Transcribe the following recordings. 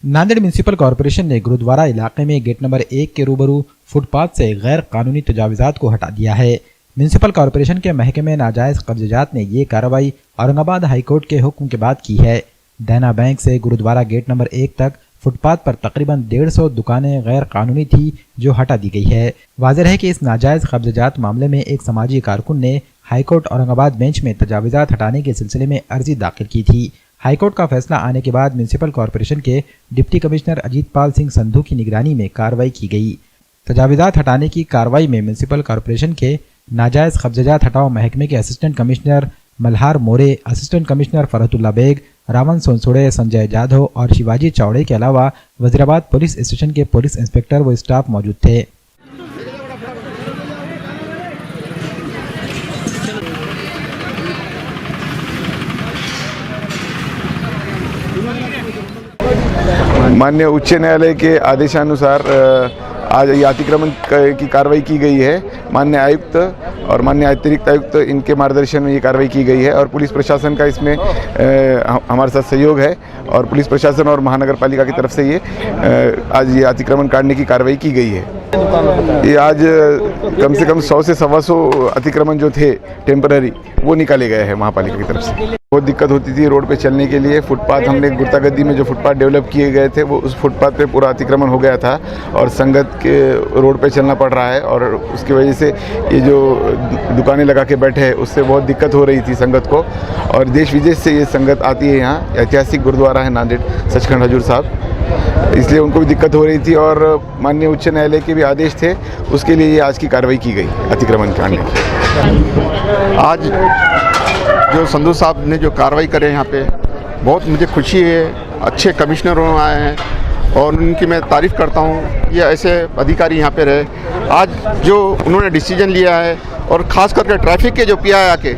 Nanded municipal corporation ने गुरुद्वारा इलाके में गेट नंबर 1 के रूबरू फुटपाथ से गैर कानूनी तजाविजात को हटा दिया है। म्यूनिसिपल कॉरपोरेशन के महकमे नाजायज कब्जात ने ये कार्रवाई औरंगाबाद हाईकोर्ट के हुक्म के बाद की है। देना बैंक से गुरुद्वारा गेट नंबर 1 तक फुटपाथ पर तकरीबन 150 दुकानें गैर कानूनी थी जो हटा दी गई है। वाज़ेह है कि इस नाजायज कब्जात मामले में एक समाजी कारकुन ने हाईकोर्ट औरंगाबाद बेंच में तजाविजात हटाने के सिलसिले में अर्जी दाखिल की थी। हाईकोर्ट का फैसला आने के बाद म्यूनिसिपल कॉरपोरेशन के डिप्टी कमिश्नर अजीत पाल सिंह संधू की निगरानी में कार्रवाई की गई। तजाविजात हटाने की कार्रवाई में म्यूनिसिपल कॉरपोरेशन के नाजायज कब्जात हटाओ महकमे के assistant commissioner Malhar More, assistant commissioner Farhatullah Baig, Ravan Sonsode, Sanjay Jadhav और शिवाजी चौड़े के अलावा वजीराबाद पुलिस स्टेशन के पुलिस इंस्पेक्टर व स्टाफ मौजूद थे। माननीय उच्च न्यायालय के आदेशानुसार आज ये अतिक्रमण की कार्रवाई की गई है। माननीय आयुक्त और माननीय अतिरिक्त आयुक्त इनके मार्गदर्शन में ये कार्रवाई की गई है और पुलिस प्रशासन का इसमें हमारे साथ सहयोग है और पुलिस प्रशासन और महानगर पालिका की तरफ से ये आज ये अतिक्रमण काटने की कार्रवाई की गई है। ये आज कम से कम 100 से 125 अतिक्रमण जो थे टेम्पररी वो निकाले गए हैं महापालिका की तरफ से। बहुत दिक्कत होती थी रोड पे चलने के लिए। फुटपाथ हमने गुर्तागद्दी में जो फुटपाथ डेवलप किए गए थे वो उस फुटपाथ पे पूरा अतिक्रमण हो गया था और संगत के रोड पे चलना पड़ रहा है और उसकी वजह से ये जो दुकानें लगा के बैठे हैं उससे बहुत दिक्कत हो रही थी संगत को। और देश विदेश से ये संगत आती है यहाँ। ऐतिहासिक गुरुद्वारा है नांदेड़ सचखंड हजूर साहब, इसलिए उनको भी दिक्कत हो रही थी और माननीय उच्च न्यायालय के भी आदेश थे, उसके लिए ये आज की कार्रवाई की गई अतिक्रमण काटने की। आज जो संधू साहब ने जो कार्रवाई करे यहाँ पे बहुत मुझे खुशी है। अच्छे कमिश्नर आए हैं और उनकी मैं तारीफ़ करता हूँ। ये ऐसे अधिकारी यहाँ पे रहे। आज जो उन्होंने डिसीजन लिया है और ख़ास करके ट्रैफिक के जो PI आके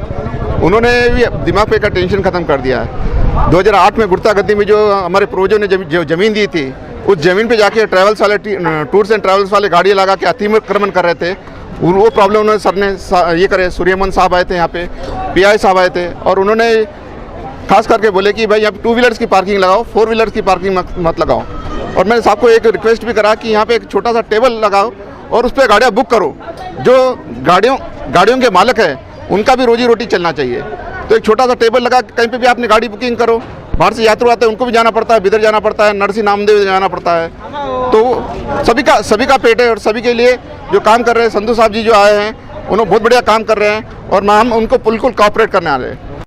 उन्होंने भी दिमाग पे का टेंशन ख़त्म कर दिया है। 2008 में गुर्तागद्दी में जो हमारे पूर्वजों ने जो ज़मीन दी थी उस ज़मीन पे जाके ट्रैवल्स वाले टूर्स एंड ट्रैवल्स वाले गाड़ियाँ लगा के अतिक्रमण कर रहे थे। वो प्रॉब्लम उन्होंने सर ने ये करे। सूर्यमन साहब आए थे यहाँ पे, PI साहब आए थे और उन्होंने खास करके बोले कि भाई यहाँ 2 व्हीलर्स की पार्किंग लगाओ, 4 व्हीलर्स की पार्किंग मत लगाओ। और मैंने साहब को एक रिक्वेस्ट भी करा कि यहाँ पे एक छोटा सा टेबल लगाओ और उस पर गाड़ियाँ बुक करो। जो गाड़ियों के मालिक हैं उनका भी रोजी रोटी चलना चाहिए। तो एक छोटा सा टेबल लगा कहीं पे भी आपने गाड़ी बुकिंग करो। बाहर से यात्रु आते हैं उनको भी जाना पड़ता है, बिदर जाना पड़ता है, नरसी नामदेव जाना पड़ता है। तो सभी का पेट है और सभी के लिए जो काम कर रहे हैं संधू साहब जी जो आए हैं उन्होंने बहुत बढ़िया काम कर रहे हैं और हम उनको बिल्कुल कोऑपरेट करने आ रहे हैं।